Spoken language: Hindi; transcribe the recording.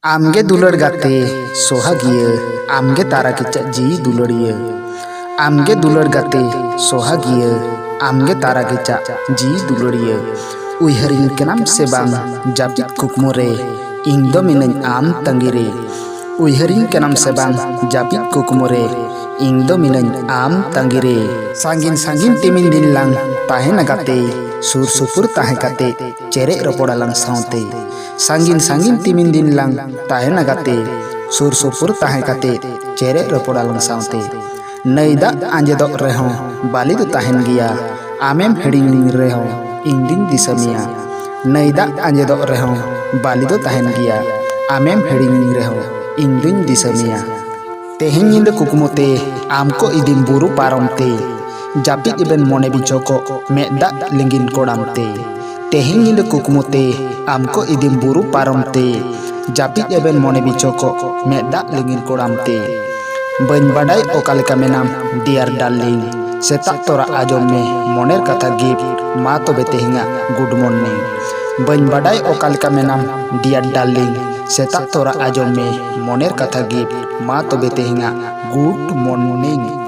आमगे दुलड़ गाते सोहागिया आमगे तारा के जी दुलड़िया आमगे दुलड़ गाते सोहागिया आमगे तारा के जी दुलड़िया उयहरिन केनाम से बांग जापित कुकमो रे इंग दो मिनन आम तंगिरे उयहरिन केनाम से बांग जापित कुकमो रे इंग दो मिनन आम तंगिरे सांगिन सांगिन तिमिन दिन लांग ताहेन गाते सुर सुपुर ताहे गाते चेरे रपोड़ा लांग साउते सांगिन सांगिन तिमिन दिन लांग ताहेन गाते सुर सुपुर ताहे गाते चेरे रपोड़ा लांग साउते नईदा आंजेदो रेहो बाली दो ताहेन गिया आमेम हेडिंग रेहो इंग दिन दिसमिया नईदा आंजेदो रेहो बाली दो ताहेन गिया आमेम हेडिंग रेहो इंग दिन दिसमिया तेहें निंद कुकुमोते आमको इदिम बुरु पारमते जापित इबेन मोने बिचोको मेदा लिंगिन कोडामते तेहें निंद कुकुमोते आमको इदिम बुरु पारमते जापित इबेन मोने बिचोको मेदा लिंगिन कोडामते बन बाडाई ओकालेका मेनाम डियर डार्लिंग सेता तोरा आजम में मोनेर कथा गिफ्ट मा तोबे तेहिंगा गुड मॉर्निंग बन बाडाई ओकालेका मेनाम डियर डार्लिंग सेता तोरा आजम में मोनेर कथा गिफ्ट मा तोबे तेहिंगा गुड मॉर्निंग।